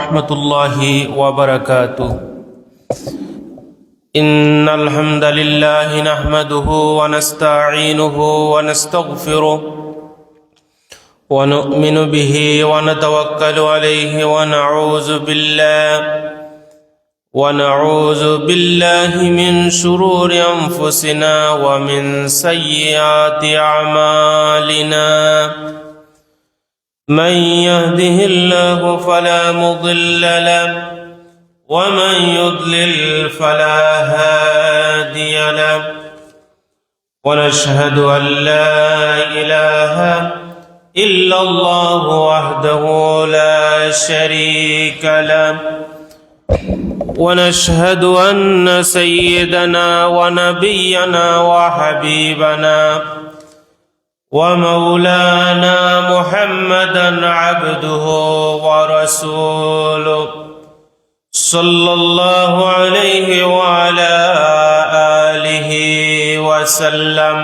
ورحمة الله وبركاته. إن الحمد لله نحمده ونستعينه ونستغفره ونؤمن به ونتوكل عليه ونعوذ بالله من شرور أنفسنا ومن سيئات أعمالنا. من يهده الله فلا مضل له ومن يضلل فلا هادي له. ونشهد أن لا إله إلا الله وحده لا شريك له. ونشهد أن سيدنا ونبينا وحبيبنا ومولانا محمدا عبده ورسوله صلى الله عليه وعلى آله وسلم،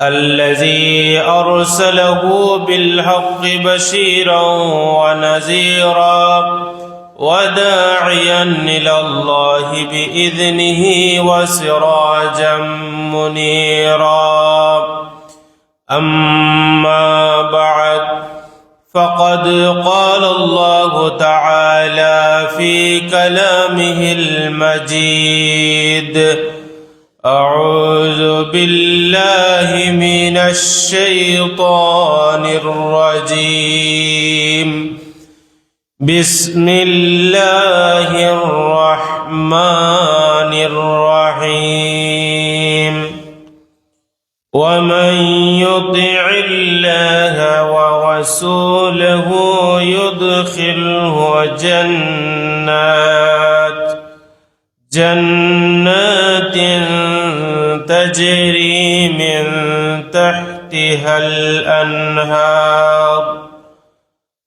الذي أرسله بالحق بشيرا ونذيرا وداعيا إلى الله بإذنه وسراجا منيرا. أما بعد، فقد قال الله تعالى في كلامه المجيد: أعوذ بالله من الشيطان الرجيم. بسم الله الرحمن الرحيم. ومن يطع الله ورسوله يدخله جنات تجري من تحتها الأنهار،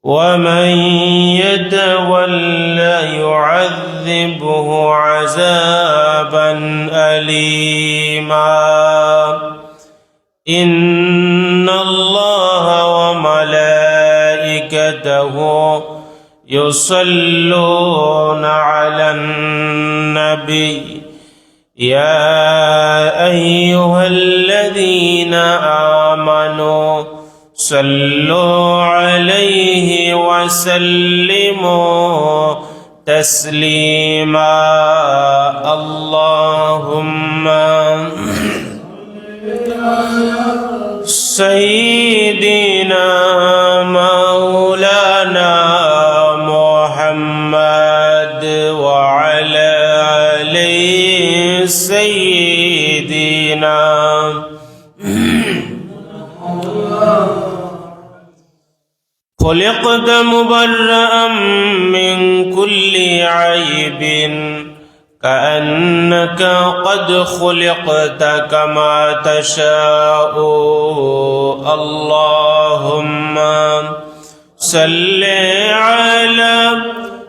ومن يتولى يعذبه عذابا أليما. إن الله وملائكته يصلون على النبي يا أيها الذين آمنوا صلوا عليه وسلموا تسليما. اللهم سيدنا مولانا محمد وعلى آل سيدنا خلقت مبرأ من كل عيب كأنك قد خلقت كما تشاء. اللهم صل على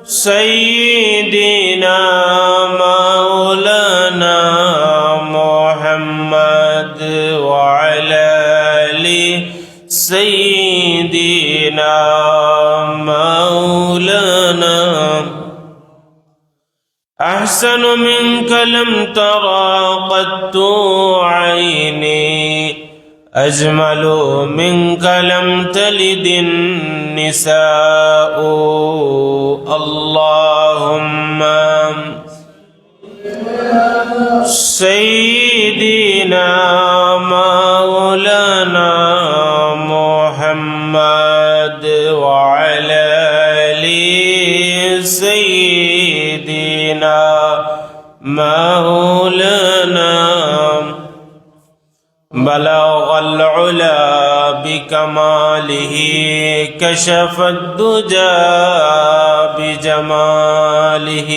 سيدنا مولانا محمد وعلى آل سيدنا مولانا. أحسن منك لم ترى قط عيني، أجمل منك لم تلد النساء. اللهم سيدنا مولانا محمد وعلى آل سيدنا مولانا. بلغ العلا بكماله، كشف الدجى بجماله،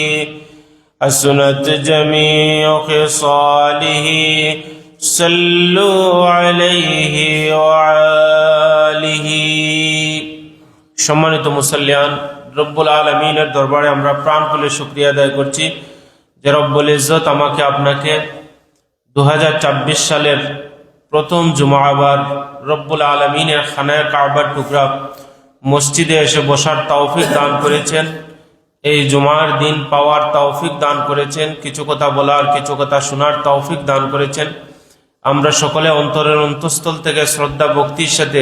حسنت جميع خصاله. صلوا عليه وآله। সম্মানিত মুসল্লিয়ান, রব্বুল আলামিনের দরবারে আমরা প্রাণ খুলে শুকরিয়া আদায় করছি যে রব্বুল ইজ্জত আমাকে আপনাকে 2024 সালের প্রথম জুমাবার রব্বুল আলামিনের খানায়ে কাবার টুকরা মসজিদে এসে বসার তৌফিক দান করেছেন, এই জুমার দিন পাওয়ার তৌফিক দান করেছেন, কিছু কথা বলার কিছু কথা শোনার তৌফিক দান করেছেন। আমরা সকলে অন্তরের অন্তঃস্থল থেকে শ্রদ্ধা ভক্তির সাথে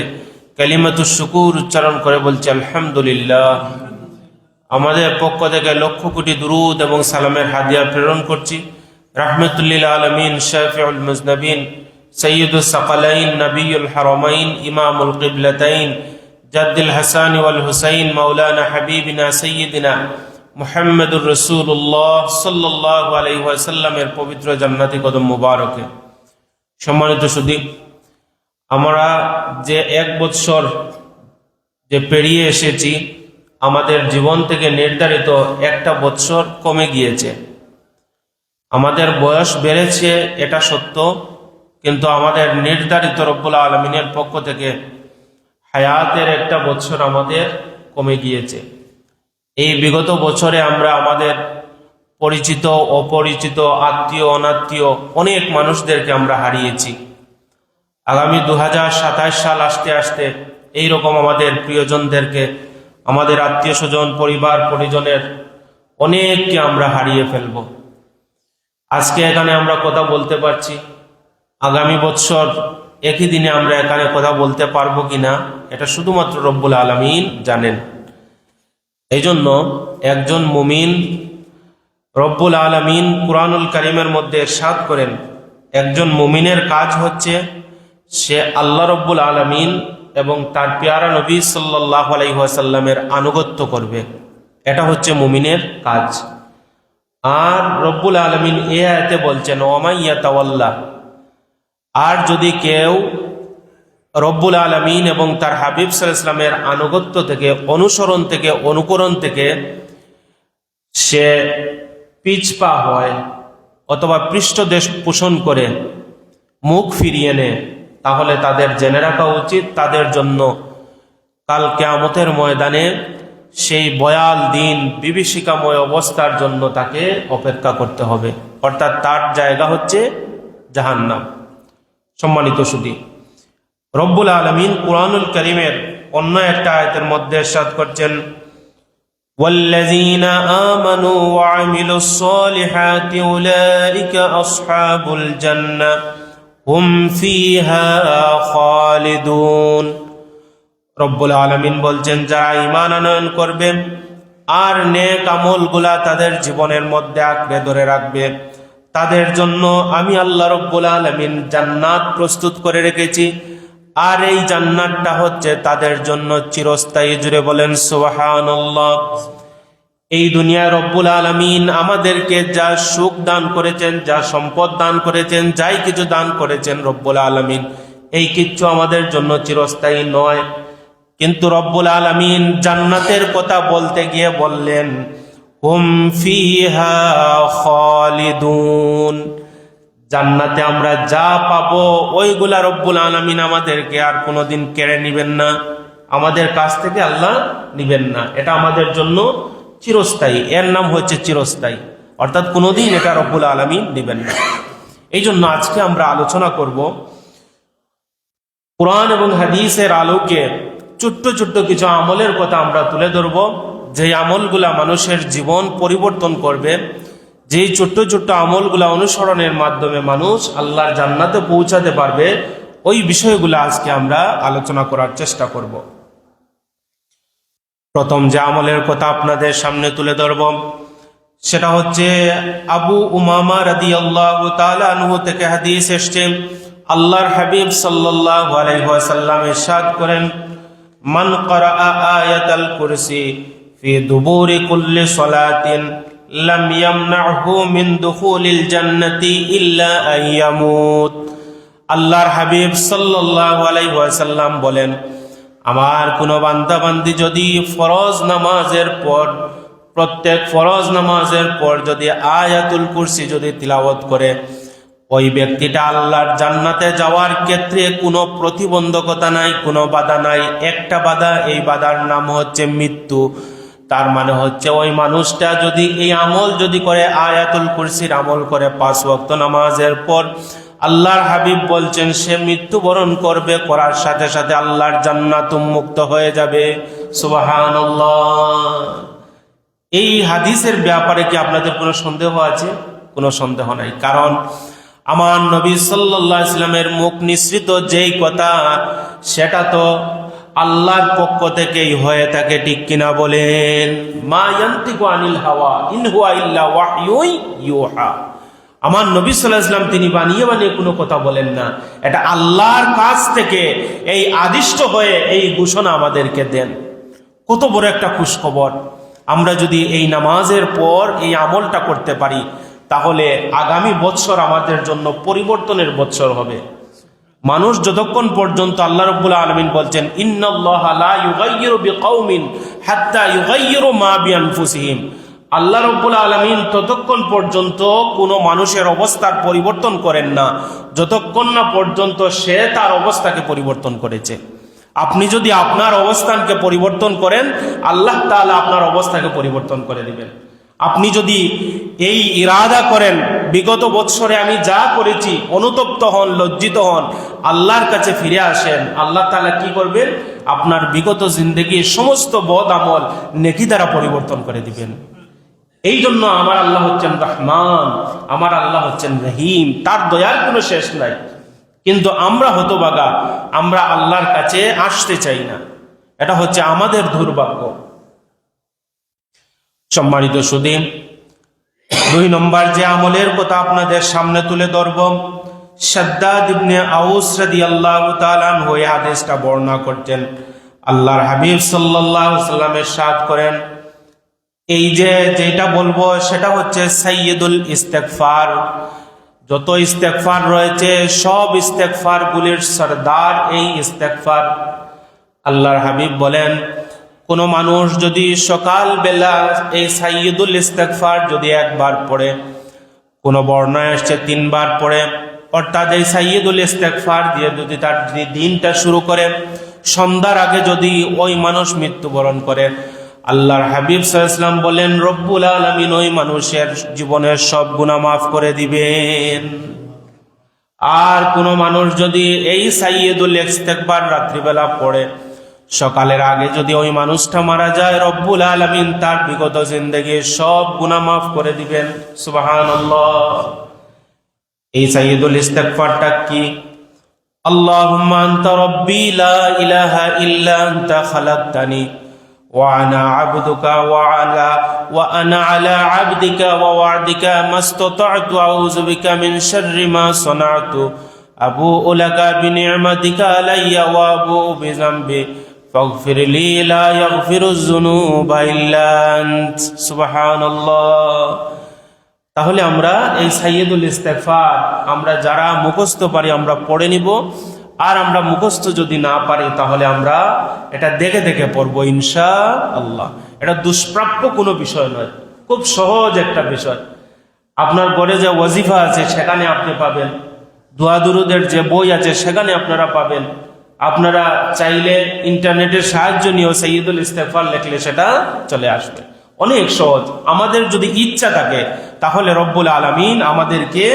কালিমাতুশ শুকুর উচ্চারণ করে বলছি আলহামদুলিল্লাহ। আমাদের পক্ষ থেকে লক্ষ কোটি দুরুদ এবং সালামের হাদিয়া প্রেরণ করছি রাহমাতুল্লিল আলামিন, শাফিউল মুজনাবিন, সৈয়দুস সাকালাইন, নবিয়ুল হারামাইন, ইমামুল কিবলাতাইন, জাদ্দুল হাসান ওয়াল হুসাইন, মাওলানা হাবিবিনা সাইয়্যিদিনা মুহাম্মদুর রাসূলুল্লাহ সাল্লাল্লাহু আলাইহি ওয়াসাল্লামের পবিত্র জান্নাতি কদম মুবারকে। সম্মানিত সুধী, আমরা যে এক বৎসর যে পেরিয়ে এসেছি, আমাদের জীবন থেকে নির্ধারিত একটা বৎসর কমে গিয়েছে। আমাদের বয়স বেড়েছে এটা সত্য, কিন্তু আমাদের নির্ধারিত রব্বুল আলামিনের পক্ষ থেকে হায়াতের একটা বছর আমাদের কমে গিয়েছে। এই বিগত বছরে আমরা আমাদের পরিচিত অপরিচিত আত্মীয় অনাত্মীয় অনেক মানুষদেরকে আমরা হারিয়েছি। আগামী 2027 সাল আসতে আসতে এইরকম আমাদের প্রিয়জনদেরকে, আমাদের আত্মীয় স্বজন পরিবার পরিজনের অনেককে আমরা হারিয়ে ফেলব। আজকে এখানে আমরা কথা বলতে পারছি, আগামী বছর একই দিনে আমরা এখানে কথা বলতে পারবো কিনা এটা শুধুমাত্র রব্বুল আলামিন জানেন। এই জন্য একজন মুমিন, রব্বুল আলামিন কুরআনুল কারীমের মধ্যে ইরশাদ করেন, একজন মুমিনের কাজ হচ্ছে সে আল্লাহ রব্বুল আলামিন এবং তার পেয়ারা নবী সাল্লাল্লাহু আলাইহি ওয়াসাল্লামের আনুগত্য করবে। এটা হচ্ছে মুমিনের কাজ। আর রব্বুল আলামিন এই আয়াতে বলছেন ওয়ামাই ইয়াতাওয়াল্লা, আর যদি কেউ রব্বুল আলামিন এবং তার হাবিব সাল্লাল্লাহু আলাইহি ওয়াসাল্লামের আনুগত্য থেকে, অনুসরণ থেকে, অনুকরণ থেকে সে পিছপা হয় অথবা পৃষ্ঠদেশ পোষণ করে, মুখ ফিরিয়ে নেয়, তাহলে তাদের জেনে রাখা উচিত তাদের জন্য কাল কিয়ামতের ময়দানে সেই ভয়াল দিন, বিভীষিকাময় অবস্থার জন্য তাকে অপেক্ষা করতে হবে, অর্থাৎ তার জায়গা হচ্ছে জাহান্নাম। সম্মানিত সুধী, রব্বুল আলামিন কুরআনুল কারীমের অন্য একটা আয়াতের মধ্যে ইরশাদ করছেন ওয়াল্লাযীনা আমানু ওয়া আমিলুস সলিহাতি উলাইকা আসহাবুল জান্নাহ হুম ফিহা খালিদুন। রব্বুল আলামিন বলছেন যারা ঈমান আনয়ন করবে আর নেক আমলগুলা তাদের জীবনের মধ্যে আঁকড়ে ধরে রাখবে, তাদের জন্য আমি আল্লাহ রব্বুল আলামিন জান্নাত প্রস্তুত করে রেখেছি, আর এই জান্নাতটা হচ্ছে তাদের জন্য চিরস্থায়ী। জুড়ে বলেন সুবহানাল্লাহ। এই দুনিয়ায় রব্বুল আলামিন আমাদেরকে যা সুখ দান করেছেন, যা সম্পদ দান করেছেন, যাই কিছু দান করেছেন রব্বুল আলামিন, এই কিচ্ছু আমাদের জন্য চিরস্থায়ী নয়। কিন্তু রব্বুল আলামিন জান্নাতের কথা বলতে গিয়ে বললেন হুম ফিহা খালিদুন। জান্নাতে আমরা যা পাবো ওইগুলা রব্বুল আলামিন আমাদেরকে আর কোনোদিন কেড়ে নিবেন না, আমাদের কাছ থেকে আল্লাহ নিবেন না। এটা আমাদের জন্য চিরস্থায়ী, এর নাম হচ্ছে চিরস্থায়ী, অর্থাৎ কোনোদিন এটা রব্বুল আলামিন নিবেন না। এই জন্য আজকে আমরা আলোচনা করব কুরআন এবং হাদিসের আলোকে ছোট্ট ছোট্ট কিছু আমলের কথা আমরা তুলে ধরব, যে আমলগুলা মানুষের জীবন পরিবর্তন করবে, যেই ছোট্ট ছোট্ট আমলগুলা অনুসরণের মাধ্যমে মানুষ আল্লাহর জান্নাতে পৌঁছাতে পারবে। ওই বিষয়গুলো আজকে আমরা আলোচনা করার চেষ্টা করব। প্রথম যে আমলের কথা আপনাদের সামনে তুলে ধরব সেটা হচ্ছে আবু উমামা রাদিয়াল্লাহু তাআলা আনহু থেকে হাদিস এসেছে, আল্লাহর হাবিব সাল্লাল্লাহু আলাইহি ওয়াসাল্লাম ইরশাদ করেন মান ক্বারাআ আয়াতাল কুরসি ফি দুবুরি কুল্লি সালাতিন লাম ইয়ামনাহু মিন দুখুলিল জান্নাতি ইল্লা আইয়ামুত। আল্লাহর হাবিব সাল্লাল্লাহু আলাইহি ওয়াসাল্লাম বলেন, আমার কোনো বান্দা বান্দি যদি ফরজ নামাজের পর, প্রত্যেক ফরজ নামাজের পর যদি আয়াতুল কুরসি যদি তিলাওয়াত করে, ওই ব্যক্তিটা আল্লাহর জান্নাতে যাওয়ার ক্ষেত্রে কোনো প্রতিবন্ধকতা নাই, কোনো বাধা নাই। একটা বাধা, এই বাধার নাম হচ্ছে মৃত্যু। তার মানে হচ্ছে ওই মানুষটা যদি এই আমল যদি করে, আয়াতুল কুরসির আমল করে 5 ওয়াক্ত নামাজের পর, আল্লাহর হাবিব বলছেন সে মৃত্যুবরণ করবে, করার সাথে সাথে আল্লাহর জান্নাত উন্মুক্ত হয়ে যাবে। সুবহানাল্লাহ। এই হাদিসের ব্যাপারে কি আপনাদের কোনো সন্দেহ আছে? কোনো সন্দেহ নাই, কারণ আমার নবী সাল্লাল্লাহু আলাইহি ওয়াসাল্লামের মুখ নিঃসৃত যেই কথা, সেটা তো আল্লাহর পক্ষ থেকেই হয়ে থাকে, ঠিক কিনা বলেন? মা ইয়ান্তিকু আনিল হাওয়া ইন হুয়া ইল্লা ওয়াহয়ুন ইউহা। আমার নবী সাল্লাল্লাহু আলাইহি ওয়াসাল্লাম তিনি বানিয়ে বানিয়ে কোনো কথা বলেন না, এটা আল্লাহর কাছ থেকে এই আদিষ্ট হয়ে এই ঘোষণা আমাদেরকে দেন। কত বড় একটা খুশখবর! আমরা যদি এই নামাজের পর এই আমলটা করতে পারি, তাহলে আগামী বৎসর আমাদের জন্য পরিবর্তনের বৎসর হবে। মানুষ যতক্ষণ পর্যন্ত, আল্লাহ রাব্বুল আলামিন বলছেন, ইন্নাল্লাহা লা ইউগাইয়িরু বিকাউমিন হাত্তা ইউগাইয়িরু মা বিআনফুসিহিম। আল্লাহ রাব্বুল আলামিন ততক্ষণ পর্যন্ত কোনো মানুষের অবস্থার পরিবর্তন করেন না, যতক্ষণ না পর্যন্ত সে তার অবস্থাকে পরিবর্তন করেছে। আপনি যদি আপনার অবস্থানকে পরিবর্তন করেন, আল্লাহ তাআলা আপনার অবস্থাকে পরিবর্তন করে দিবেন। আপনি যদি এই ইরাদা করেন, বিগত বৎসরে আমি যা করেছি, অনুতপ্ত হন, লজ্জিত হন, আল্লাহর কাছে ফিরে আসেন, আল্লাহ তাআলা কি করবেন? আপনার বিগত জিন্দেগির সমস্ত বদ আমল নেকি দ্বারা পরিবর্তন করে দিবেন। এই জন্য আমার আল্লাহ হচ্ছেন রহমান, আমার আল্লাহ হচ্ছেন রহিম, তার দয়ার কোনো শেষ নাই। কিন্তু আমরা হতভাগা, আমরা আল্লাহর কাছে আসতে চাই না। এটা হচ্ছে আমাদের দুর্ভাগ্য। সম্মানিত সুধী, 2 নম্বর যে আমলের কথা আপনাদের সামনে তুলে ধরব, শাদ্দাদ ইবনে আউস রাদিয়াল্লাহু তাআলা আনহু এই হাদিসটা বর্ণনা করতেন। আল্লাহর হাবিব সাল্লাল্লাহু আলাইহি ওয়াসাল্লাম ইরশাদ করেন, এই যে যেটা বলবো সেটা হচ্ছে সাইয়্যিদুল ইস্তেগফার। যত ইস্তেগফার রয়েছে সব ইস্তেগফার গুলির সরদার এই ইস্তেগফার। আল্লাহর হাবিব বলেন, কোন মানুষ যদি সকাল বেলা এই সাইয়্যিদুল ইস্তেগফার যদি একবার পড়ে, কোন বর্ণনায় আসছে 3 বার পড়ে, অর্থাৎ এই সাইয়্যিদুল ইস্তেগফার দিয়ে যদি তার দিনটা শুরু করে, সন্ধ্যার আগে যদি ওই মানুষ মৃত্যুবরণ করে, আল্লাহর হাবিব সাল্লাল্লাহু আলাইহি ওয়াসাল্লাম বলেন, রব্বুল আলামিন ওই মানুষের জীবনের সব গুনাহ মাফ করে দিবেন। আর কোন মানুষ যদি এই সাইয়্যিদুল ইস্তেগফার রাত্রিবেলা পড়ে, সকালের আগে যদি ওই মানুষটা মারা যায়, রব্বুল আলামিন তার বিগত জিন্দেগির সব গুনাহ মাফ করে দিবেন। সুবহানাল্লাহ। এই সাইয়্যিদুল ইস্তেগফারটা কি? আল্লাহুম্মা আনতা রাব্বি লা ইলাহা ইল্লা আনতা খালাকতানি وأنا عبدك وأنا على عبدك ووعدك ما استطعت أعوذ بك من شر ما صنعت أبوء لك بنعمتك علي وأبوء بذنبي فاغفر لي لا يغفر الذنوب إلا أنت سبحان الله। তাহলে আমরা এই সাইয়্যিদুল ইস্তেগফার আমরা যারা মুখস্থ পারি আমরা পড়ে নিব, আর আমরা মুখস্থ যদি না পারি তাহলে আমরা এটা দেখে দেখে পড়বো ইনশাআল্লাহ। এটা দুষ্প্রাপ্য কোনো বিষয় নয়, খুব সহজ একটা বিষয়। আপনার ঘরে যে ওয়াজিফা আছে সেখানে আপনি পাবেন, দোয়া দুরুদের যে বই আছে সেখানে আপনারা পাবেন। আপনারা চাইলে ইন্টারনেটের সাহায্য নিয়েও সাইয়্যিদুল ইস্তেগফার লিখলে সেটা চলে আসবে। অনেক সহজ। আমাদের যদি ইচ্ছা থাকে তাহলে রব্বুল আলামিন আমাদেরকে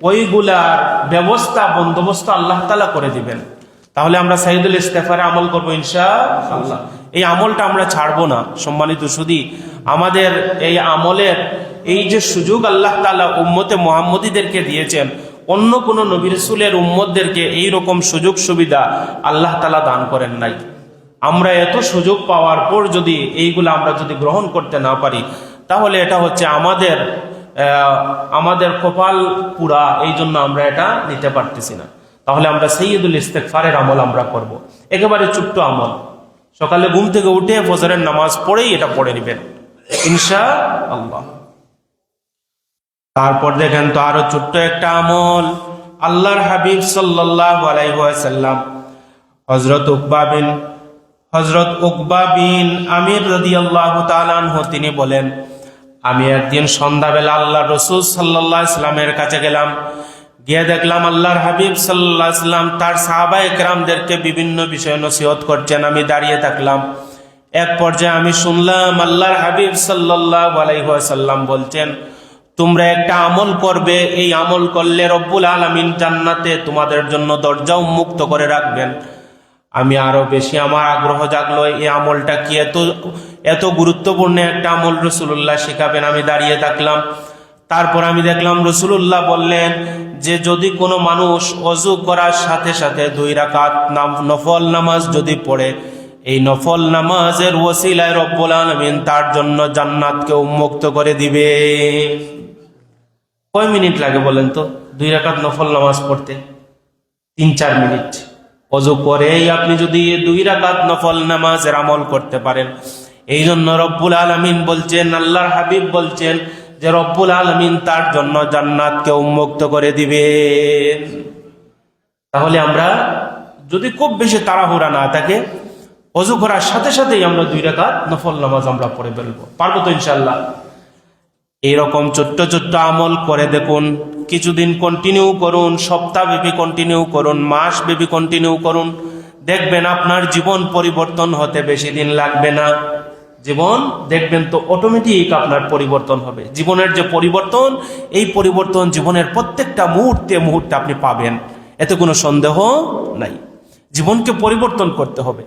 ওইগুলার ব্যবস্থা বন্দোবস্ত আল্লাহ তাআলা করে দিবেন। তাহলে আমরা সাইয়্যিদুল ইস্তেগফারে আমল করবো ইনশাআল্লাহ। এই আমলটা আমরা ছাড়বো না। সম্মানিত সুধী, আমাদের এই আমলের এই যে সুযোগ আল্লাহ তাআলা উম্মতে মুহাম্মদীদেরকে দিয়েছেন, অন্য কোন নবী রাসূলের উম্মতদেরকে এইরকম সুযোগ সুবিধা আল্লাহ তাআলা দান করেন নাই। আমরা এত সুযোগ পাওয়ার পর যদি এইগুলা আমরা যদি গ্রহণ করতে না পারি, তাহলে এটা হচ্ছে আমাদের কপাল পুরা, এই জন্য আমরা এটা নিতে পারতেছি না। তাহলে আমরা সাইয়্যিদুল ইস্তেগফারের আমল আমরা করব। একেবারে ছোট্ট আমল, সকালে ঘুম থেকে উঠে ফজরের নামাজ পড়েই এটা পড়ে নেবেন ইনশাআল্লাহ। তারপর দেখেন তো আরো ছোট্ট একটা আমল, আল্লাহর হাবিব সাল্লাল্লাহু আলাইহি ওয়াসাল্লাম হযরত উকবা বিন আমির রাদিয়াল্লাহু তাআলা আনহু তিনি বলেন, আমি একদিন সন্ধ্যাবেলা আল্লাহর রাসূল সাল্লাল্লাহু আলাইহি ওয়াসাল্লামের কাছে গেলাম, গিয়ে দেখলাম আল্লাহর হাবিব সাল্লাল্লাহু আলাইহি ওয়াসাল্লাম তার সাহাবায়ে কেরামদেরকে বিভিন্ন বিষয়ে নসিহত করছেন। আমি দাঁড়িয়ে থাকলাম। এক পর্যায়ে আমি শুনলাম আল্লাহর হাবিব সাল্লাল্লাহু আলাইহি ওয়াসাল্লাম বলছেন, তোমরা একটা আমল করবে, এই আমল করলে রব্বুল আলামিন জান্নাতে তোমাদের জন্য দরজা উন্মুক্ত করে রাখবেন। আমি আরো বেশি আমার আগ্রহ জাগলো, এই আমলটা কি এত গুরুত্বপূর্ণ একটা আমল, রাসূলুল্লাহ শেখাবেন। আমি দাঁড়িয়ে থাকলাম। তারপর আমি দেখলাম রাসূলুল্লাহ বললেন যে যদি কোনো মানুষ ওযু করার সাথে সাথে 2 রাকাত নফল নামাজ যদি পড়ে, এই নফল নামাজের ওসিলায় রব্বুল আলামিন তার জন্য জান্নাতকে উন্মুক্ত করে দিবে। কয় মিনিট লাগে বলেন তো 2 রাকাত নফল নামাজ পড়তে? 3-4 মিনিট। ওযু করেই আপনি যদি 2 রাকাত নফল নামাজের আমল করতে পারেন, এই জন্য রব্বুল আলামিন বলছেন, আল্লাহর হাবিব বলছেন যে রব্বুল আলামিন তার জন্য জান্নাতকে উন্মুক্ত করে দিবেন। তাহলে আমরা যদি খুব বেশি তাড়াহুড়া না থাকে, ওযু করার সাথে সাথেই আমরা 2 রাকাত নফল নামাজ আমরা পড়ে ফেলবো। পারবো তো ইনশাআল্লাহ? এইরকম ছোট্ট ছোট্ট আমল করে দেখুন, কিছুদিন কন্টিনিউ করুন, সপ্তাহব্যাপী কন্টিনিউ করুন, মাসব্যাপী কন্টিনিউ করুন, দেখবেন আপনার জীবন পরিবর্তন হতে বেশি দিন লাগবে না। জীবন দেখবেন তো অটোমেটিক আপনার পরিবর্তন হবে। জীবনের যে পরিবর্তন, এই পরিবর্তন জীবনের প্রত্যেকটা মুহূর্তে মুহূর্তে আপনি পাবেন, এতে কোনো সন্দেহ নাই। জীবনকে পরিবর্তন করতে হবে।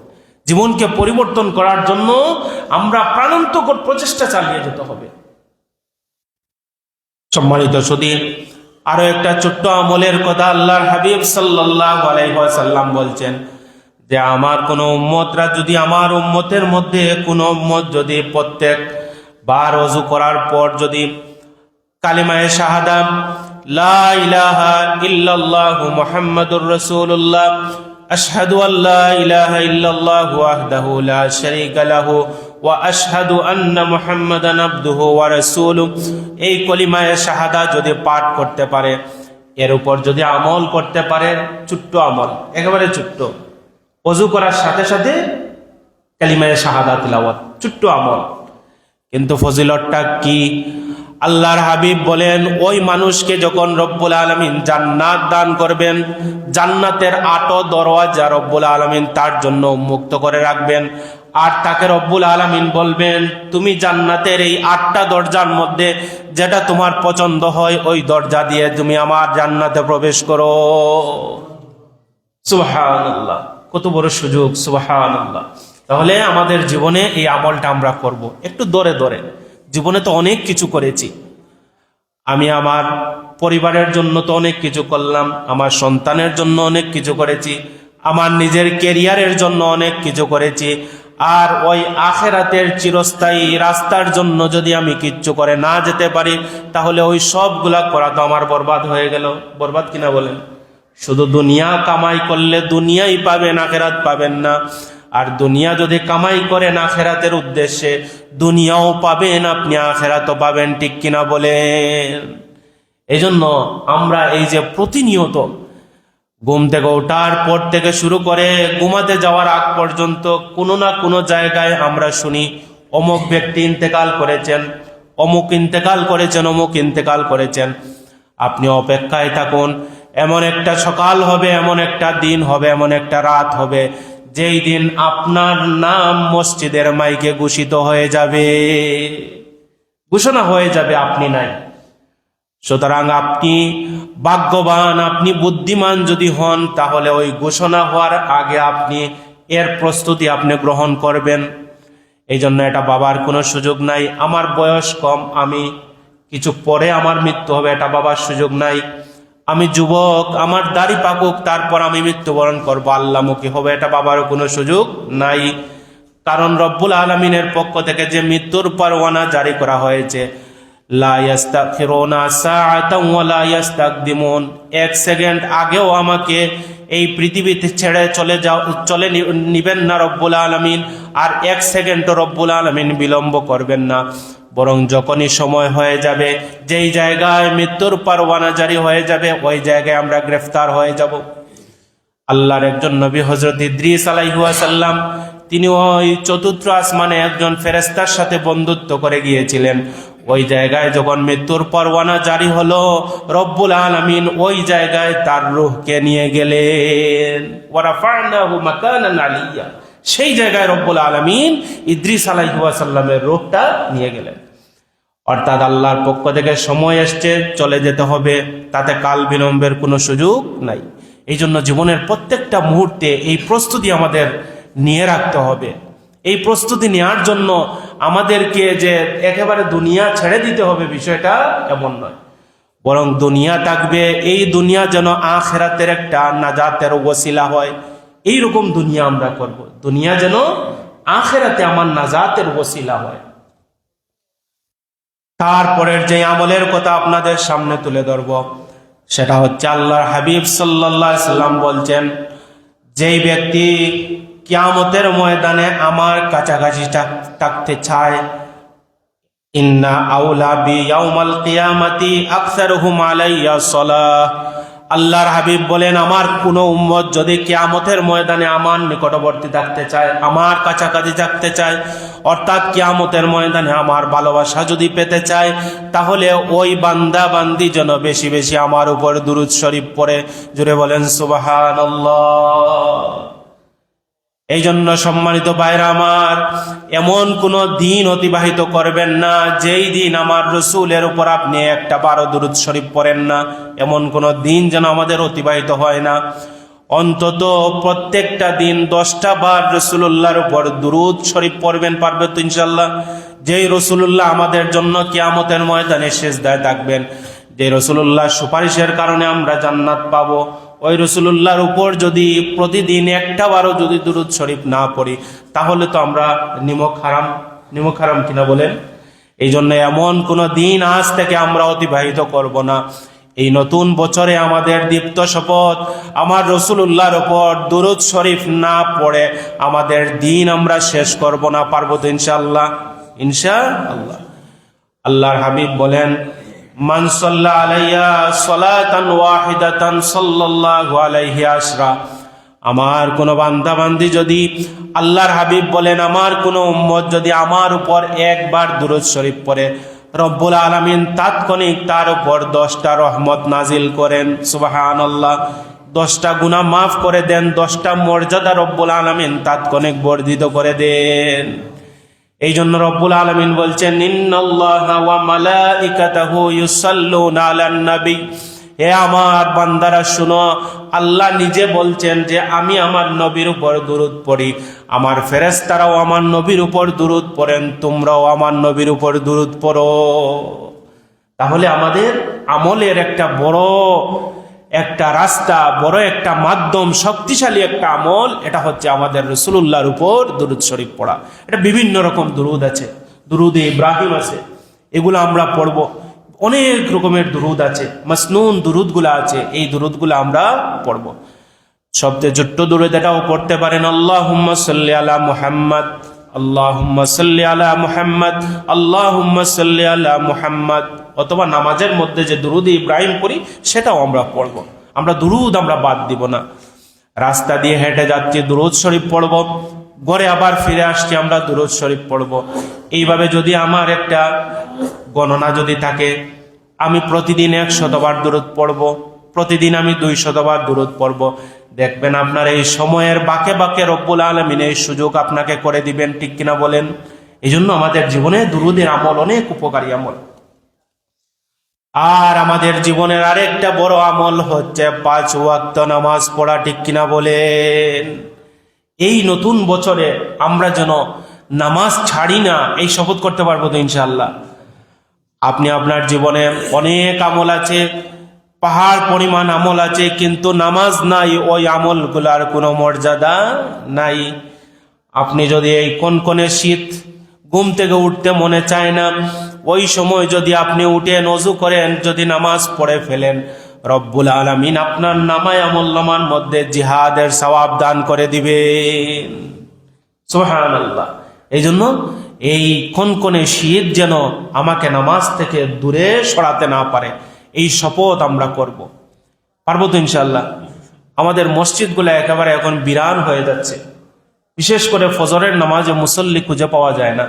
জীবনকে পরিবর্তন করার জন্য আমরা প্রাণান্তকর প্রচেষ্টা চালিয়ে যেতে হবে। সম্মানিত সুধী, আরো একটা ছোট্ট আমলের কথা আল্লাহর হাবিব সাল্লাল্লাহু আলাইহি ওয়াসাল্লাম বলছেন যে আমার কোন উম্মতরা যদি, আমার উম্মতের মধ্যে কোন উম্মত যদি প্রত্যেক বার ওযু করার পর যদি কালিমায়ে শাহাদাত লা ইলাহা ইল্লাল্লাহু মুহাম্মাদুর রাসূলুল্লাহ আশহাদু আল্লা ইলাহা ইল্লাল্লাহু ওয়াহদাহু লা শারীকা লাহু ওয়া আশহাদু আন্না মুহাম্মাদান আবদুহু ওয়া রাসূলুহু, এই কালিমায়ে শাহাদাত যদি পাঠ করতে পারে, এর উপর যদি আমল করতে পারে, ছোট্ট আমল, একেবারে ছোট্ট, ওযু করার সাথে সাথে কালিমায়ে শাহাদাত তিলাওয়াত, ছোট্ট আমল, কিন্তু ফজিলতটা কি? আল্লাহর হাবিব বলেন ওই মানুষকে যখন রব্বুল আলামিন জান্নাত দান করবেন, জান্নাতের 8 দরওয়াজা রব্বুল আলামিন তার জন্য উন্মুক্ত করে রাখবেন। আর তাকে রব্বুল আলামিন বলবেন তুমি জান্নাতের এই 8টা দরজার মধ্যে যেটা তোমার পছন্দ হয় ওই দরজা দিয়ে তুমি আমার জান্নাতে প্রবেশ করো। সুবহানাল্লাহ, কত বড় সুযোগ! সুবহানাল্লাহ। তাহলে আমাদের জীবনে এই আমলটা আমরা করব একটু দরে দরে। জীবনে তো অনেক কিছু করেছি, আমি আমার পরিবারের জন্য তো অনেক কিছু করলাম, আমার সন্তানের জন্য অনেক কিছু করেছি, আমার নিজের ক্যারিয়ারের জন্য অনেক কিছু করেছি, আর ওই আখিরাতের চিরস্থায়ী রাস্তার জন্য যদি আমি কিচ্ছু করে না যেতে পারি, তাহলে ওই সবগুলা করা তো আমার বরবাদ হয়ে গেল। বরবাদ কিনা বলেন? শুধু দুনিয়া কামাই করলে দুনিয়াই পাবেন, আখিরাত পাবেন না। আর দুনিয়া যদি কামাই করেন আখিরাতের উদ্দেশ্যে, দুনিয়াও পাবেন আপনি, আখিরাতও পাবেন, ঠিক কিনা বলেন? এই জন্য আমরা এই যে প্রতিনিয়ত ঘুম থেকে ওঠার পর থেকে শুরু করে ঘুমাতে যাওয়ার আগ পর্যন্ত কোনো না কোনো জায়গায় আমরা শুনি অমুক ব্যক্তি ইন্তেকাল করেছেন, অমুক ইন্তেকাল করেছেন, অমুক ইন্তেকাল করেছেন। আপনি অপেক্ষায় থাকুন, এমন একটা সকাল হবে, এমন একটা দিন হবে, এমন একটা রাত হবে, যেই দিন আপনার নাম মসজিদের মাইকে ঘোষিত হয়ে যাবে, ঘোষণা হয়ে যাবে আপনি নাই। সুতরাং আপনি ভাগ্যবান, আপনি বুদ্ধিমান যদি হন, তাহলে ওই ঘোষণা হওয়ার আগে আপনি এর প্রস্তুতি আপনি গ্রহণ করবেন। এই জন্য এটা বাবার কোনো সুযোগ নাই, আমার বয়স কম, আমি কিছু পরে আমার মৃত্যু হবে, এটা বাবার সুযোগ নাই। আমি যুবক, আমার দাড়ি পাকুক তারপর আমি মৃত্যুবরণ করবো, আল্লাহমুখী হবে, এটা বাবারও কোনো সুযোগ নাই। কারণ রব্বুল আলামিনের পক্ষ থেকে যে মৃত্যুর পরওয়ানা জারি করা হয়েছে, লা ইস্তাখিরুনা সাআতান ওয়া লা ইস্তাকদিমুন, 1 সেকেন্ড আগেও আমাকে এই পৃথিবীতে ছেড়ে চলে নিবেন না রব্বুল আলামিন, আর 1 সেকেন্ডও রব্বুল আলামিন বিলম্ব করবেন না। বরং যখনই সময় হয়ে যাবে, যেই জায়গায় মৃত্যুর পরওয়ানা জারি হয়ে যাবে, ওই জায়গায় আমরা গ্রেফতার হয়ে যাব। আল্লাহর একজন নবী হযরত ইদ্রিস আলাইহিস সালাম, তিনি ওই 4র্থ আসমানে একজন ফেরেশতার সাথে বন্ধুত্ব করে গিয়েছিলেন। ওই জায়গায় যখন মৃত্যুর পরওয়ানা জারি হলো, রব্বুল আলামিন ওই জায়গায় তার রূহকে নিয়ে গেলেন। ওয়া রাফা'নাহু মাকানান আলিয়্যা, সেই জায়গায় রব্বুল আলামিন ইদ্রিস আলাইহিস সালামের রূহটা নিয়ে গেলেন। অর্থাৎ আল্লাহর পক্ষ থেকে সময় এসছে, চলে যেতে হবে, তাতে কাল বিলম্বের কোনো সুযোগ নাই। এই জন্য জীবনের প্রত্যেকটা মুহূর্তে এই প্রস্তুতি আমাদের নিয়ে রাখতে হবে। এই প্রস্তুতি নেওয়ার জন্য আমাদেরকে যে একেবারে দুনিয়া ছেড়ে দিতে হবে বিষয়টা এমন নয়, বরং দুনিয়া থাকবে, এই দুনিয়া যেন আখিরাতের একটা নাজাতের ওসিলা হয়, এইরকম দুনিয়া আমরা করব। দুনিয়া যেন আখিরাতে আমার নাজাতের ওসিলা হয়। তারপরের যে আমলের কথা আপনাদের সামনে তুলে ধরব সেটা হচ্ছে আল্লাহর হাবিব সাল্লাল্লাহু আলাইহি সাল্লাম বলছেন, যেই ব্যক্তি কিয়ামতের ময়দানে আমার কাছাকাছি থাকতে চায়, ইন্না আউলা বি ইয়াউমাল কিয়ামাতি আকসারুহুম আলাইয়া সালাহ। আল্লাহর হাবিব বলেন, আমার কোন উম্মত যদি কিয়ামতের ময়দানে আমার নিকটবর্তী থাকতে চায়, আমার কাছাকাছি থাকতে চায়, অর্থাৎ কিয়ামতের ময়দানে আমার ভালোবাসা যদি পেতে চায়, তাহলে ওই বান্দা বান্দি যেন বেশি বেশি আমার উপর দুরূদ শরীফ পড়ে। জুড়ে বলেন সুবহানাল্লাহ। এই জন্য সম্মানিত ভাইরা আমার, এমন কোন দিন অতিবাহিত করবেন না যেই দিন আমার রসুলের উপর আপনি একটা বারো দুরূদ শরীফ পড়েন না। এমন কোন দিন যেন আমাদের অতিবাহিত হয় না। অন্তত প্রত্যেকটা দিন 10টা বার রসুলুল্লাহর উপর দুরূদ শরীফ পড়বেন। পারবে তো ইনশাল্লাহ? যেই রসুলুল্লাহ আমাদের জন্য কিয়ামতের ময়দানে সিজদায় থাকবেন, যে রসুলুল্লাহ সুপারিশের কারণে আমরা জান্নাত পাবো, ওই রসুলুল্লাহর উপর যদি প্রতিদিন একটা বারও যদি দুরূদ শরীফ না পড়ি, তাহলে তো আমরা নিমক হারাম কিনা বলেন? এই জন্য এমন কোন দিন আজ থেকে আমরা অতিবাহিত করব না। এই নতুন বছরে আমাদের দীপ্ত শপথ, আমার রসুলুল্লাহর উপর দুরূদ শরীফ না পড়ে আমাদের দিন আমরা শেষ করব না। পারবো তো ইনশাআল্লাহ? ইনশাআল্লাহ। আল্লাহর হাবিব বলেন, মান সাল্লা আলাইয়া সালাতান ওয়াহিদাতান সাল্লাল্লাহু আলাইহি আশরা। আমার কোন বান্দা বান্দি যদি, আল্লাহর হাবিব বলেন, আমার কোন উম্মত যদি আমার উপর একবার দুরূদ শরীফ পড়ে, রব্বুল আলামিন তাৎক্ষণিক তার উপর 10টা রহমত নাজিল করেন। সুবহানাল্লাহ। 10টা গুনাহ মাফ করে দেন, 10টা মর্যাদা রব্বুল আলামিন তাৎক্ষণিক বর্ধিত করে দেন। এই জন্য রব্বুল আলামিন বলছেন, ইন্নাল্লাহা ওয়া মালাইকাতাহু ইউসাল্লুনা আলান নবী। হে আমার বান্দারা শুনো, আল্লাহ নিজে বলছেন যে আমি আমার নবীর উপর দুরূদ পড়ি, আমার ফেরেশতারাও আমার নবীর উপর দুরূদ পড়েন, তোমরাও আমার নবীর উপর দুরূদ পড়ো। তাহলে আমাদের আমলের একটা বড় একটা রাস্তা, বড় একটা মাধ্যম, শক্তিশালী একটা আমল, এটা হচ্ছে আমাদের রাসূলুল্লাহর উপর দুরূদ শরীফ পড়া। এটা বিভিন্ন রকম দুরূদ আছে, দুরূদে ইব্রাহিম আছে, এগুলো আমরা পড়ব। অনেক রকমের দুরূদ আছে, মাসনুন দুরূদগুলো আছে, এই দুরূদগুলো আমরা পড়ব। সবচেয়ে ছোট্ট দুরূদ এটাও পড়তে পারেন, আল্লাহুম্মা সাল্লি আলা মুহাম্মদ, আল্লাহুম্মা সাল্লি আলা মুহাম্মদ, আল্লাহুম্মা সাল্লি আলা মুহাম্মদ। অথবা নামাজের মধ্যে যে দুরূদ ইব্রাহিম পড়ি সেটাও আমরা পড়ব। আমরা দুরূদ আমরা বাদ দিব না। রাস্তা দিয়ে হেঁটে যাচ্ছি দুরূদ শরীফ পড়ব, ঘরে আবার ফিরে আসছি আমরা দুরূদ শরীফ পড়ব। এইভাবে যদি আমার একটা গণনা যদি থাকে, আমি প্রতিদিন 100 বার দুরূদ পড়ব, প্রতিদিন আমি 200 বার দুরূদ পড়ব, দেখবেন আপনার এই সময়ের বাঁকে বাঁকে রব্বুল আলামিন এই সুযোগ আপনাকে করে দিবেন। ঠিক কিনা বলেন? এই জন্য আমাদের জীবনে দুরূদের আমল অনেক উপকারী আমল। আর আমাদের জীবনের আরেকটা বড় আমল হচ্ছে 5 ওয়াক্ত নামাজ পড়া। ঠিক কিনা বলেন? এই নতুন বছরে আমরা যেন নামাজ ছাড়ি না, এই শপথ করতে পারবো তো ইনশাআল্লাহ? আপনি আপনার জীবনে অনেক আমল আছে, পাহাড় পরিমাণ আমল আছে, কিন্তু নামাজ নাই, ওই আমলগুলার কোনো মর্যাদা নাই। আপনি যদি এই কনকনে শীত, ঘুম থেকে উঠতে মনে চায় না, ওই সময় যদি আপনি উঠেন, ওযু করেন, যদি নামাজ পড়ে ফেলেন, রব্বুল আলামিন আপনার নামায় আমলনামার মধ্যে জিহাদের সওয়াব দান করে দিবেন। সুবহানাল্লাহ। এই জন্য এই কনকনে শীত যেন আমাকে নামাজ থেকে দূরে সরাতে না পারে, এই শপথ আমরা করব। পারবো তো ইনশাআল্লাহ? আমাদের মসজিদগুলো একেবারে এখন বিরান হয়ে যাচ্ছে, বিশেষ করে ফজরের নামাজে মুসল্লি খুঁজে পাওয়া যায় না।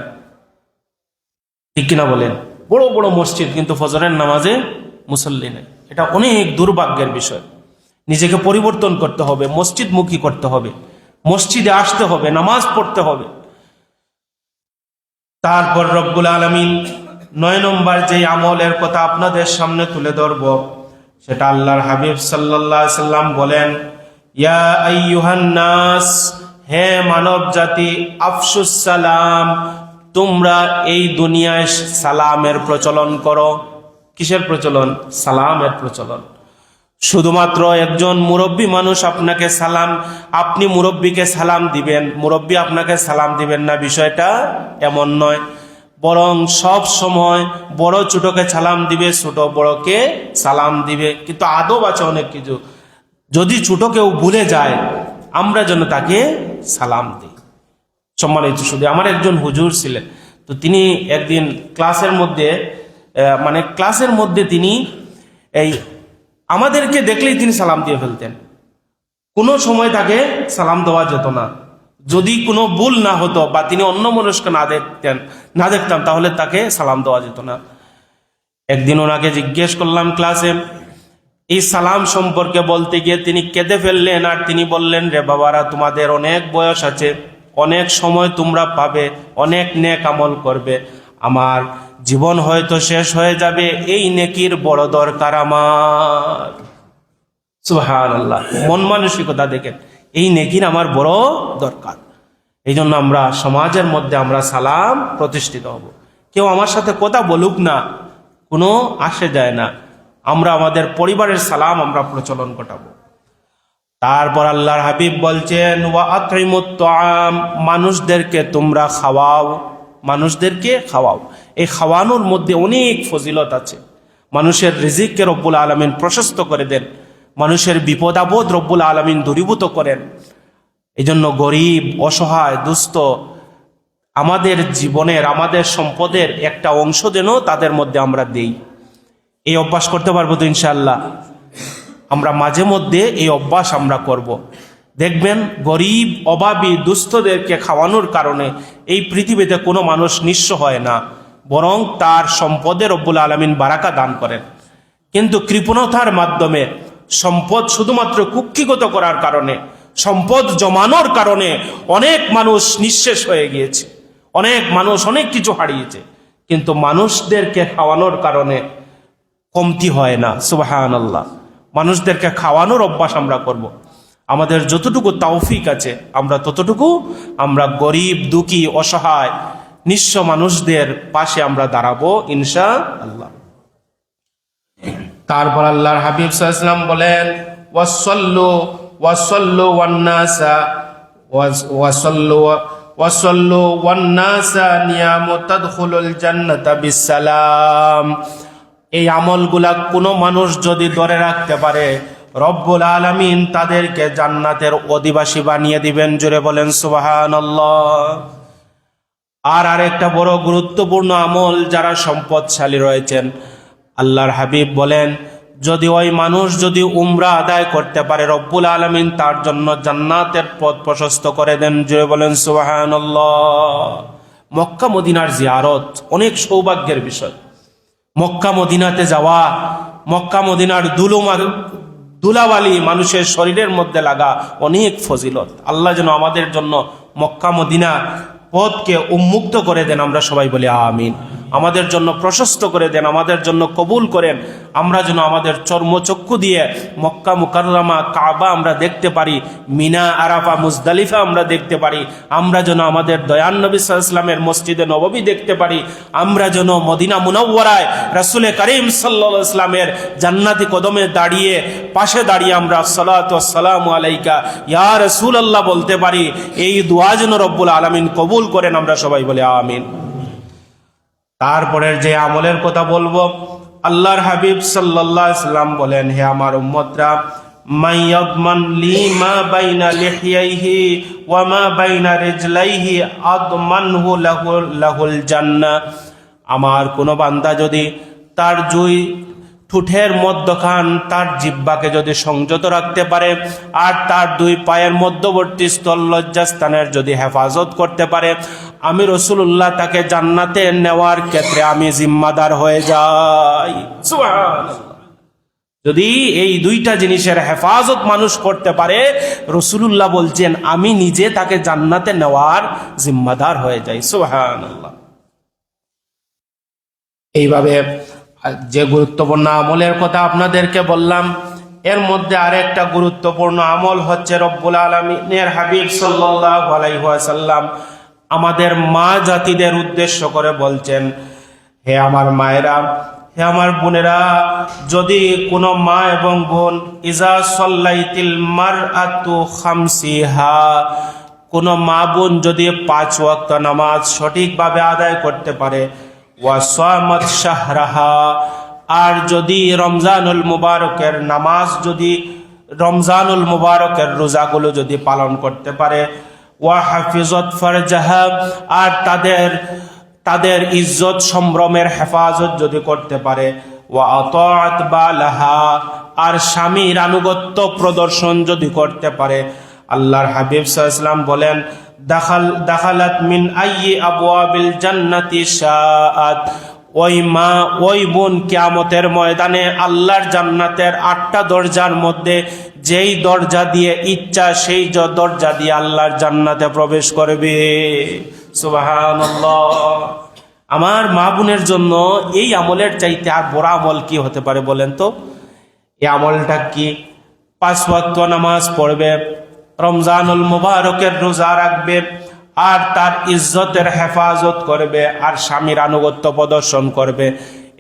ঠিক কিনা বলেন? বড় বড় মসজিদ, কিন্তু ফজরের নামাজে মুসল্লি নেই। এটা অনেক দুর্ভাগ্যের বিষয়। নিজেকে পরিবর্তন করতে হবে, মসজিদমুখী করতে হবে, মসজিদে আসতে হবে, নামাজ পড়তে হবে। তারপর রব্বুল আলামিন 9 নম্বর যে আমলের কথা আপনাদের সামনে তুলে ধরব, সেটা আল্লাহর হাবিব সাল্লাল্লাহু আলাইহি সাল্লাম বলেন, ইয়া আইয়ুহান নাস, হে মানব জাতি, আফশুস সালাম, তোমরা এই দুনিয়ায় সালামের প্রচলন করো। কিসের প্রচলন? সালামের প্রচলন। শুধুমাত্র একজন মুরব্বী মানুষ আপনাকে সালাম, আপনি মুরব্বীকে সালাম দিবেন, মুরব্বী আপনাকে সালাম দিবেন না, বিষয়টা এমন নয়। বরং সব সময় বড় ছোটকে সালাম দিবে, ছোট বড়কে সালাম দিবে। কিন্তু আদব আছে অনেক কিছু। যদি ছোট কেউ ভুলে যায়, আমরা যেন তাকে সালাম দিই। সম্মানিত শুধু আমার একজন হুজুর ছিলেন, তো তিনি একদিন ক্লাসের মধ্যে তিনি এই আমাদেরকে দেখলেই তিনি সালাম দিয়ে ফেলতেন। কোনো সময় তাকে সালাম দেওয়া যেত না। যদি কোনো ভুল না হতো বা তিনি অন্য মনস্ক না দেখতাম তাহলে তাকে সালাম দেওয়া যেত না। একদিন ওনাকে জিজ্ঞেস করলাম ক্লাসে, এই সালাম সম্পর্কে বলতে গিয়ে তিনি কেঁদে ফেললেন। আর তিনি বললেন, রে বাবারা, তোমাদের অনেক বয়স আছে, অনেক সময় তোমরা পাবে, অনেক নেক আমল করবে, আমার জীবন হয়তো শেষ হয়ে যাবে, এই নেকির বড় দরকার আমার। সুবহানাল্লাহ, মন মানসিকতা দেখেন, এই নেকির আমার বড় দরকার। এই জন্য আমরা সমাজের মধ্যে আমরা সালাম প্রতিষ্ঠিত হব। কেউ আমার সাথে কথা বলুক না, কোনো আসে যায় না, আমরা আমাদের পরিবারের সালাম আমরা প্রচলন ঘটাবো। তারপর আল্লাহর হাবিব বলছেন, ওয়া আতইমুত তাআম, মানুষদেরকে তোমরা খাওয়াও, মানুষদেরকে খাওয়াও। এই খাওয়ানোর মধ্যে অনেক ফজিলত আছে। মানুষের রিজিককে রব্বুল আলামিন প্রশস্ত করে দেন, মানুষের বিপদ আপদ রব্বুল আলামিন দূরীভূত করেন। এই জন্য গরিব, অসহায়, দুস্থ, আমাদের জীবনের, আমাদের সম্পদের একটা অংশ যেন তাদের মধ্যে আমরা দেই। এই অভ্যাস করতে পারবো তো ইনশাআল্লাহ? আমরা মাঝে মধ্যে এই অভ্যাস আমরা করব। দেখবেন গরিব, অভাবী, দুস্থদেরকে খাওয়ানোর কারণে এই পৃথিবীতে কোনো মানুষ নিঃস্ব হয় না, বরং তার সম্পদে রব্বুল আলামিন বারাকা দান করেন। কিন্তু কৃপণতার মাধ্যমে সম্পদ শুধুমাত্র কুক্ষিগত করার কারণে, সম্পদ জমানোর কারণে অনেক মানুষ নিঃশেষ হয়ে গিয়েছে, অনেক মানুষ অনেক কিছু হারিয়েছে। কিন্তু মানুষদেরকে খাওয়ানোর কারণে কমতি হয় না। সুবহানাল্লাহ, মানুষদেরকে খাওয়ানোর অভ্যাস আমরা করব। আমাদের যতটুকু তৌফিক আছে আমরা ততটুকু আমরা গরিব, দুঃখী, অসহায়, নিঃস্ব মানুষদের পাশে আমরা দাঁড়াবো ইনশাআল্লাহ। তারপর আল্লাহর হাবিব সাল্লাল্লাহু আলাইহি ওয়াসাল্লাম বলেন, ওয়াসাল্লু ওয়ান্নাসা নিয়ামু তাদখুলুল জান্নাতা বিসসালাম। এই আমলগুলা কোনো মানুষ যদি ধরে রাখতে পারে, রব্বুল আলামিন তাদেরকে জান্নাতের অধিবাসী বানিয়ে দিবেন। জোরে বলেন সুবহানাল্লাহ। আর আরেকটা বড় গুরুত্বপূর্ণ আমল, যারা সম্পদশালী রয়েছেন, আল্লাহর হাবিব বলেন, যদি ওই মানুষ যদি উমরা আদায় করতে পারে, রব্বুল আলামিন তার জন্য জান্নাতের পথ প্রশস্ত করে দেন। জোরে বলেন সুবহানাল্লাহ। মক্কা মদিনার জিয়ারত অনেক সৌভাগ্যের বিষয়। মক্কা মদিনাতে যাওয়া, মক্কা মদিনার ধুলাবালি মানুষের শরীরের মধ্যে লাগা অনেক ফজিলত। আল্লাহ যেন আমাদের জন্য মক্কা মদিনা পথকে উন্মুক্ত করে দেন। আমরা সবাই বলি আমিন। আমাদের জন্য প্রশস্ত করে দেন, আমাদের জন্য কবুল করেন। আমরা যেন আমাদের চর্মচক্ষু দিয়ে মক্কা মুকাররমা, কাবা আমরা দেখতে পারি, মিনা, আরাফা, মুজদালিফা আমরা দেখতে পারি। আমরা যেন আমাদের দয়ান নবী সাল্লাল্লাহু আলাইহি ওয়াসাল্লামের মসজিদে নববী দেখতে পারি। আমরা যেন মদিনা মুনাওয়ারায় রাসূল করিম সাল্লাল্লাহু আলাইহি ওয়াসাল্লামের জান্নাতি কদমে দাঁড়িয়ে, পাশে দাঁড়িয়ে আমরা আসসালাতু ওয়াসসালামু আলাইকা ইয়া রাসূলুল্লাহ বলতে পারি। এই দোয়া যেন রব্বুল আলামিন কবুল করেন। আমরা সবাই বলি আমিন। তারপরের যে আমলের কথা বলবো, আল্লাহর হাবিব সাল্লাল্লাহু আলাইহি ওয়াসাল্লাম বলেন, হে আমার উম্মতরা, মাইয়াদমান লি মা বাইনা লিহিয়াইহি ওয়া মা বাইনা রিজলাইহি আদমানহু লাহুল জান্নাহ। আমার কোন বান্দা যদি তার দুই ঠোঁটের মধ্যখান, তার জিহ্বাকে যদি সংযত রাখতে পারে, আর তার দুই পায়ের মধ্যবর্তী স্থল লজ্জাস্থানের যদি হেফাজত করতে পারে, আমি রাসূলুল্লাহ তাকে জান্নাতে নেওয়ার ক্ষেত্রে আমি জিম্মাদার হয়ে যাই। সুবহানাল্লাহ। যদি এই দুইটা জিনিসের হেফাজত মানুষ করতে পারে, রাসূলুল্লাহ বলছেন আমি নিজে তাকে জান্নাতে নেওয়ার জিম্মাদার হয়ে যাই। সুবহানাল্লাহ। এইভাবে যে গুরুত্বপূর্ণ আমলের কথা আপনাদেরকে বললাম, এর মধ্যে আরেকটা গুরুত্বপূর্ণ আমল হচ্ছে রব্বুল আলামিনের হাবিব সাল্লাল্লাহু আলাইহি ওয়াসাল্লাম আমাদের মা জাতিদের উদ্দেশ্য করে বলছেন, হে আমার মায়েরা, হে আমার বোনেরা, যদি কোনো মা এবং বোন ইজা সাল্লাইতিল মারআতু খামসিহা, কোনো মা বোন যদি 5 ওয়াক্ত নামাজ সঠিকভাবে আদায় করতে পারে, ওয়া সামাত শাহরাহা, আর যদি রমজানুল মুবারকের নামাজ, যদি রমজানুল মুবারকের রোজাগুলো যদি পালন করতে পারে, ওয়া হাফিজত ফারজাহা, আর তাদের ইজ্জত সম্ভ্রমের হেফাজত যদি করতে পারে, ওয়া আতাআত বালাহা, আর স্বামীর আনুগত্য প্রদর্শন যদি করতে পারে, আল্লাহর হাবিব সাল্লাল্লাহু আলাইহি ওয়াসাল্লাম বলেন, দাখালাত মিন আইয়ি আবওয়াবিল জান্নাতি শাআত, ওই মা ওই বোন কিয়ামতের ময়দানে আল্লাহর জান্নাতের 8টা দরজার মধ্যে যেই দরজা দিয়ে ইচ্ছা সেই দরজা দিয়ে আল্লাহর জান্নাতে প্রবেশ করবে। সুবহানাল্লাহ। আমার মা বোনের জন্য এই আমলের চাইতে আর বড় আমল কি হতে পারে বলেন তো? এই আমলটা কি? 5 ওয়াক্ত নামাজ পড়বে, রমজানুল মুবারকের রোজা রাখবে, আর তার ইজ্জতের হেফাজত করবে, আর স্বামীর আনুগত্য প্রদর্শন করবে।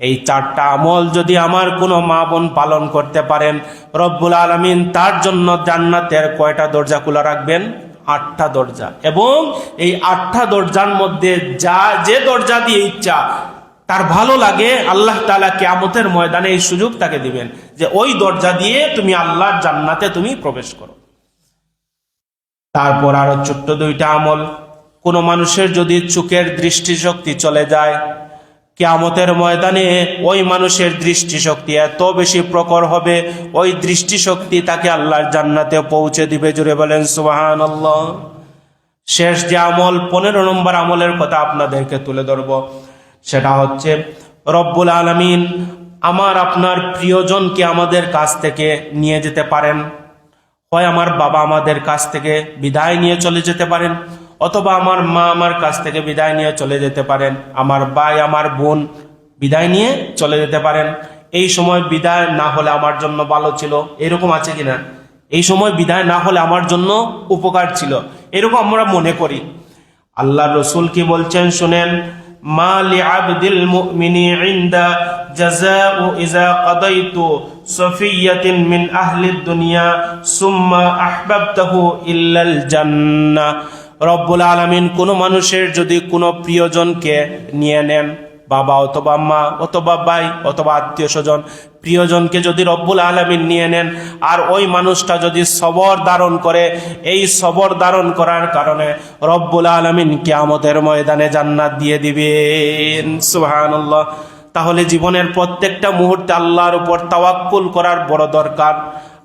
এই 4টা আমল যদি আমার কোনো মা বোন পালন করতে পারেন, রব্বুল আলামিন তার জন্য জান্নাতের কয়টা দরজা খোলা রাখবেন? 8টা দরজা। এবং এই 8টা দরজার মধ্যে যে দরজা দিয়ে ইচ্ছা তার ভালো লাগে, আল্লাহ তাআলা কিয়ামতের ময়দানে এই সুযোগ তাকে দিবেন যে ওই দরজা দিয়ে তুমি আল্লাহর জান্নাতে তুমি প্রবেশ করো। তারপর আরো ছোট্ট 2টা আমল। কোন মানুষের যদি চোখের দৃষ্টিশক্তি চলে যায়, কিয়ামতের ময়দানে ওই মানুষের দৃষ্টিশক্তি এত বেশি প্রখর হবে, ওই দৃষ্টিশক্তি তাকে আল্লাহর জান্নাতে পৌঁছে দিবে। জুড়ে বলেন সুবহানাল্লাহ। শেষ যে আমল, 15 নম্বর আমলের কথা আপনাদেরকে তুলে ধরব, সেটা হচ্ছে রব্বুল আলামিন আমার আপনার প্রিয়জনকে আমাদের কাছ থেকে নিয়ে যেতে পারেন। হয় আমার বাবা আমাদের কাছ থেকে বিদায় নিয়ে চলে যেতে পারেন, অথবা আমার মা আমার কাছ থেকে বিদায় নিয়ে চলে যেতে পারেন, আমার ভাই আমার বোন বিদায় নিয়ে চলে যেতে পারেন। এই সময় বিদায় না হলে আমার জন্য ভালো ছিল, এরকম আছে কিনা? এই সময় বিদায় না হলে আমার জন্য উপকার ছিল, এরকম আমরা মনে করি। আল্লাহর রাসূল কি বলছেন শুনেন, মা লিআবদিল মুমিনি ইনদা জাযাউ ইযা কাদাইতু সফিয়াতিন মিন আহলিদ দুনিয়া সুম্মা আহবাবতাহু ইল্লাল জান্নাহ। রব্বুল আলামিন কোন মানুষের যদি কোনো প্রিয়জনকে নিয়ে নেন, বাবা অথবা মা অথবা ভাই অথবা আত্মীয় স্বজন, প্রিয়জনকে যদি রব্বুল আলামিন নিয়ে নেন, আর ওই মানুষটা যদি সবর ধারণ করে, এই সবর ধারণ করার কারণে রব্বুল আলামিন কিয়ামতের ময়দানে জান্নাত দিয়ে দিবেন। সুবহানাল্লাহ। তাহলে জীবনের প্রত্যেকটা মুহূর্তে আল্লাহর উপর তাওয়াক্কুল করার বড় দরকার।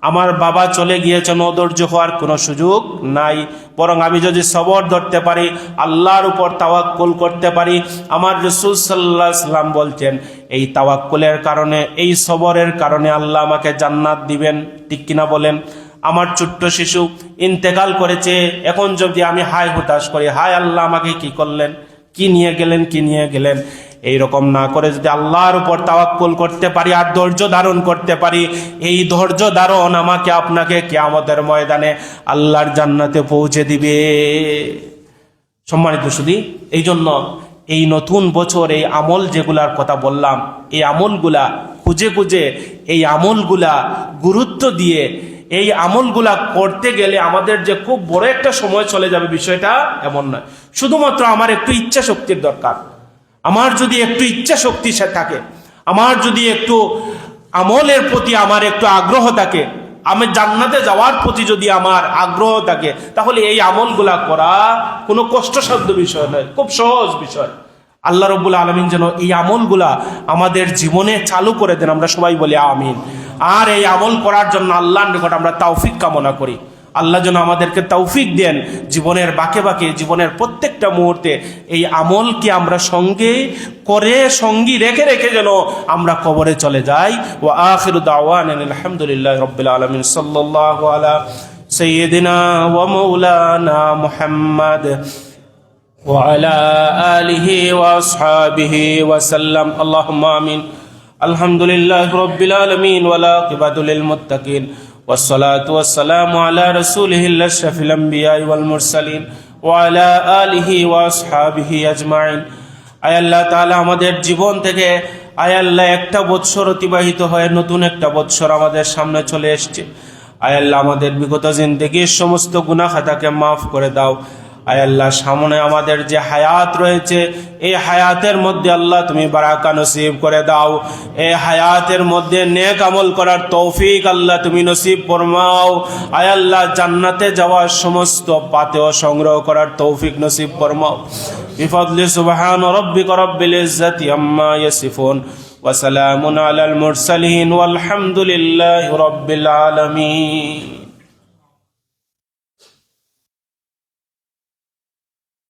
আমার বাবা চলে গিয়েছেন, অধৈর্য হওয়ার কোনো সুযোগ নাই, বরং আমি যদি সবর ধরতে পারি, আল্লাহর উপর তাওয়াক্কুল করতে পারি, আমার রাসূল সাল্লাল্লাহু আলাইহি ওয়াসাল্লাম বলছেন এই তাওয়াক্কুলের কারণে, এই সবরের কারণে আল্লাহ আমাকে জান্নাত দিবেন। ঠিক কিনা বলেন? আমার ছোট্ট শিশু ইন্তেকাল করেছে, এখন যদি আমি হায় হুতাশ করি, হায় আল্লাহ আমাকে কি করলেন, কি নিয়ে গেলেন, এইরকম না করে যদি আল্লাহর উপর তাওয়াক্কুল করতে পারি আর ধৈর্য ধারণ করতে পারি, এই ধৈর্য ধারণ আমাকে আপনাকে কিয়ামতের ময়দানে আল্লাহর জান্নাতে পৌঁছে দিবে। সম্মানিত সুধী, এই জন্য এই নতুন বছর এই আমল যেগুলার কথা বললাম, এই আমলগুলা খুঁজে এই আমলগুলা গুরুত্ব দিয়ে এই আমলগুলা করতে গেলে আমাদের যে খুব বড় একটা সময় চলে যাবে, বিষয়টা এমন নয়। শুধুমাত্র আমার একটু ইচ্ছা শক্তির দরকার। আমার যদি একটু ইচ্ছা শক্তি থাকে, আমার যদি একটু আমলের প্রতি আমার একটু আগ্রহ থাকে, আমি জান্নাতে যাওয়ার প্রতি যদি আমার আগ্রহ থাকে, তাহলে এই আমলগুলা করা কোনো কষ্টসাধ্য বিষয় নয়, খুব সহজ বিষয়। আল্লাহ রাব্বুল আলামিন যেন এই আমলগুলা আমাদের জীবনে চালু করে দেন, আমরা সবাই বলি আমিন। আর এই আমল করার জন্য আল্লাহর নিকট আমরা তৌফিক কামনা করি। আল্লাহ যেন আমাদেরকে তৌফিক দেন জীবনের বাঁকে জীবনের প্রত্যেকটা মুহূর্তে এই আমলকে আমরা সঙ্গী রেখে যেন আমরা কবরে চলে যাই। ওয়া আখিরু দাওয়ানা আলহামদুলিল্লাহি রাব্বিল আলামিন। সাল্লাল্লাহু আলা সাইয়্যিদিনা ওয়া মাওলানা মুহাম্মদ ওয়া আলা আলিহি ওয়া আসহাবিহি ওয়া সাল্লাম। আল্লাহুম্মা আমিন। আলহামদুলিল্লাহি রাব্বিল আলামিন ওয়াল আকিবাতু লিল মুত্তাকিন والصلاة والسلام على رسوله الأشرف الأنبياء والمرسلين وعلى آله وأصحابه أجمعين আয় আল্লাহ তাআলা আমাদের জীবন থেকে আয় আল্লাহ একটা বৎসর অতিবাহিত হয়ে নতুন একটা বৎসর আমাদের সামনে চলে এসেছে। আয় আল্লাহ আমাদের বিগত জিন্দেগির সমস্ত গুনাহ খাতাকে মাফ করে দাও। আয় আল্লাহ সামনে আমাদের যে হায়াত রয়েছে এই হায়াতের মধ্যে আল্লাহ তুমি বারাকা নসিব করে দাও। এই হায়াতের মধ্যে নেক আমল করার তৌফিক আল্লাহ তুমি নসিব ফরমাও। আয় আল্লাহ জান্নাতে যাওয়ার সমস্ত পাতেও সংগ্রহ করার তৌফিক নসিব ফরমাও। বিফadli সুবহান রাব্বিকা রাব্বিল ইজ্জাতি আম্মা ইয়াসিফুন ওয়া সালামুন আলাল মুরসালিন ওয়াল হামদুলিল্লাহি রাব্বিল আলামিন।